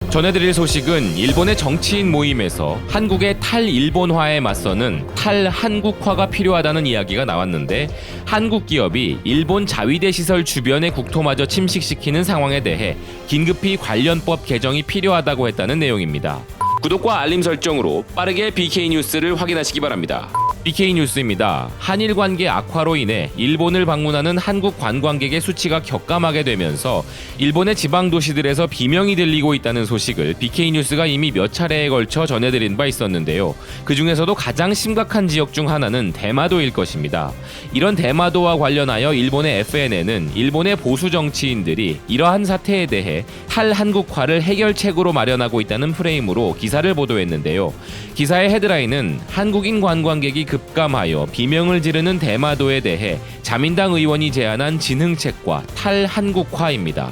전해드릴 소식은 일본의 정치인 모임에서 한국의 탈일본화에 맞서는 탈한국화가 필요하다는 이야기가 나왔는데, 한국 기업이 일본 자위대 시설 주변의 국토마저 침식시키는 상황에 대해 긴급히 관련법 개정이 필요하다고 했다는 내용입니다. 구독과 알림 설정으로 빠르게 BK 뉴스를 확인하시기 바랍니다. BK 뉴스입니다. 한일 관계 악화로 인해 일본을 방문하는 한국 관광객의 수치가 격감하게 되면서 일본의 지방 도시들에서 비명이 들리고 있다는 소식을 BK 뉴스가 이미 몇 차례에 걸쳐 전해드린 바 있었는데요. 그 중에서도 가장 심각한 지역 중 하나는 대마도일 것입니다. 이런 대마도와 관련하여 일본의 FNN은 일본의 보수 정치인들이 이러한 사태에 대해 탈한국화를 해결책으로 마련하고 있다는 프레임으로 기사를 보도했는데요. 기사의 헤드라인은 한국인 관광객이 급감하여 비명을 지르는 대마도에 대해 자민당 의원이 제안한 진흥책과 탈한국화입니다.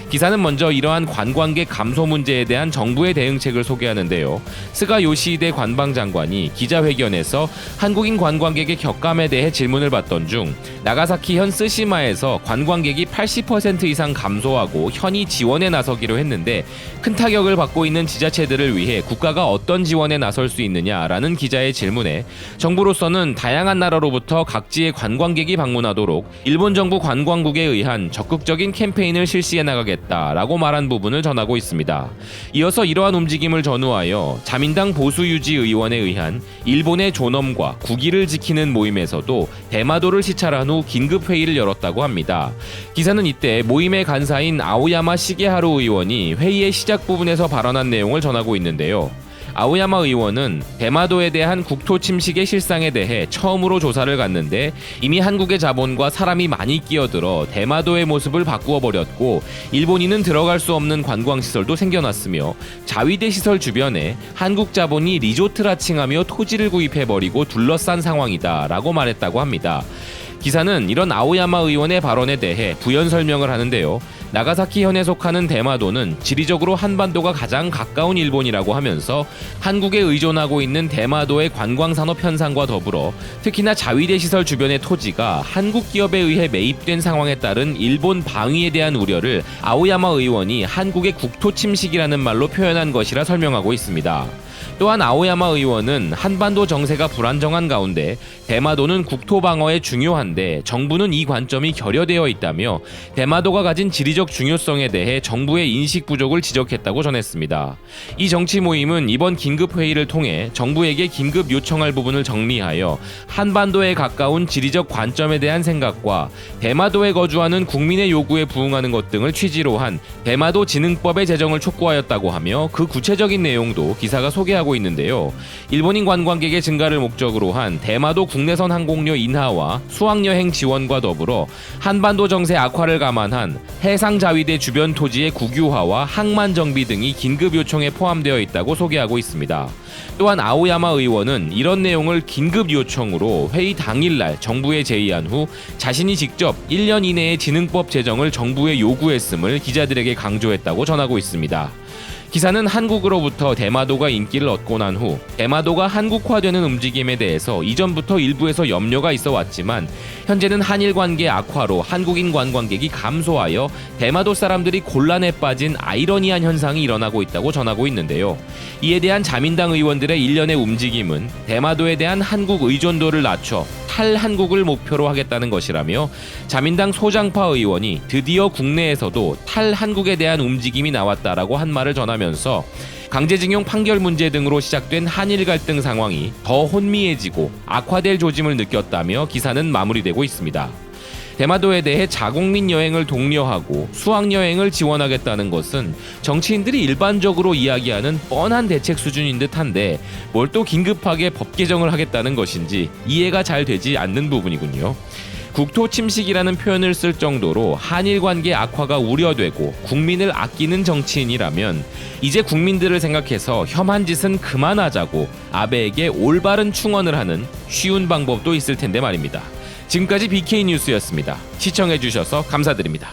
기사는 먼저 이러한 관광객 감소 문제에 대한 정부의 대응책을 소개하는데요. 스가 요시히데 관방장관이 기자회견에서 한국인 관광객의 격감에 대해 질문을 받던 중 나가사키현 스시마에서 관광객이 80% 이상 감소하고 현이 지원에 나서기로 했는데, 큰 타격을 받고 있는 지자체들을 위해 국가가 어떤 지원에 나설 수 있느냐라는 기자의 질문에 정부로서는 다양한 나라로부터 각지의 관광객이 방문하도록 일본 정부 관광국에 의한 적극적인 캠페인을 실시해 나가겠다라고 말한 부분을 전하고 있습니다. 이어서 이러한 움직임을 전후하여 자민당 보수유지 의원에 의한 일본의 존엄과 국위를 지키는 모임에서도 대마도를 시찰한 후 긴급회의를 열었다고 합니다. 기사는 이때 모임의 간사인 아오야마 시게하루 의원이 회의의 시작 부분에서 발언한 내용을 전하고 있는데요. 아오야마 의원은 대마도에 대한 국토 침식의 실상에 대해 처음으로 조사를 갔는데, 이미 한국의 자본과 사람이 많이 끼어들어 대마도의 모습을 바꾸어 버렸고 일본인은 들어갈 수 없는 관광시설도 생겨났으며 자위대 시설 주변에 한국 자본이 리조트라 칭하며 토지를 구입해버리고 둘러싼 상황이다 라고 말했다고 합니다. 기사는 이런 아오야마 의원의 발언에 대해 부연 설명을 하는데요. 나가사키현에 속하는 대마도는 지리적으로 한반도가 가장 가까운 일본이라고 하면서 한국에 의존하고 있는 대마도의 관광산업 현상과 더불어 특히나 자위대 시설 주변의 토지가 한국 기업에 의해 매입된 상황에 따른 일본 방위에 대한 우려를 아오야마 의원이 한국의 국토 침식이라는 말로 표현한 것이라 설명하고 있습니다. 또한 아오야마 의원은 한반도 정세가 불안정한 가운데 대마도는 국토 방어에 중요한데 정부는 이 관점이 결여되어 있다며 대마도가 가진 지리적 중요성에 대해 정부의 인식 부족을 지적했다고 전했습니다. 이 정치 모임은 이번 긴급 회의를 통해 정부에게 긴급 요청할 부분을 정리하여 한반도에 가까운 지리적 관점에 대한 생각과 대마도에 거주하는 국민의 요구에 부응하는 것 등을 취지로 한 대마도 진흥법의 제정을 촉구하였다고 하며, 그 구체적인 내용도 기사가 소개하고 있는데요. 일본인 관광객의 증가를 목적으로 한 대마도 국내선 항공료 인하와 수학여행 지원과 더불어 한반도 정세 악화를 감안한 해상 자위대 주변 토지의 국유화와 항만 정비 등이 긴급 요청에 포함되어 있다고 소개하고 있습니다. 또한 아오야마 의원은 이런 내용을 긴급 요청으로 회의 당일날 정부에 제의한 후 자신이 직접 1년 이내에 진흥법 제정을 정부에 요구했음을 기자들에게 강조했다고 전하고 있습니다. 기사는 한국으로부터 대마도가 인기를 얻고 난 후 대마도가 한국화되는 움직임에 대해서 이전부터 일부에서 염려가 있어 왔지만, 현재는 한일 관계 악화로 한국인 관광객이 감소하여 대마도 사람들이 곤란에 빠진 아이러니한 현상이 일어나고 있다고 전하고 있는데요. 이에 대한 자민당 의원들의 일련의 움직임은 대마도에 대한 한국 의존도를 낮춰 탈한국을 목표로 하겠다는 것이라며, 자민당 소장파 의원이 드디어 국내에서도 탈한국에 대한 움직임이 나왔다라고 한 말을 전하면서 강제징용 판결 문제 등으로 시작된 한일 갈등 상황이 더 혼미해지고 악화될 조짐을 느꼈다며 기사는 마무리되고 있습니다. 대마도에 대해 자국민 여행을 독려하고 수학여행을 지원하겠다는 것은 정치인들이 일반적으로 이야기하는 뻔한 대책 수준인 듯한데, 뭘 또 긴급하게 법 개정을 하겠다는 것인지 이해가 잘 되지 않는 부분이군요. 국토 침식이라는 표현을 쓸 정도로 한일 관계 악화가 우려되고 국민을 아끼는 정치인이라면 이제 국민들을 생각해서 혐한 짓은 그만하자고 아베에게 올바른 충언을 하는 쉬운 방법도 있을 텐데 말입니다. 지금까지 BK 뉴스였습니다. 시청해주셔서 감사드립니다.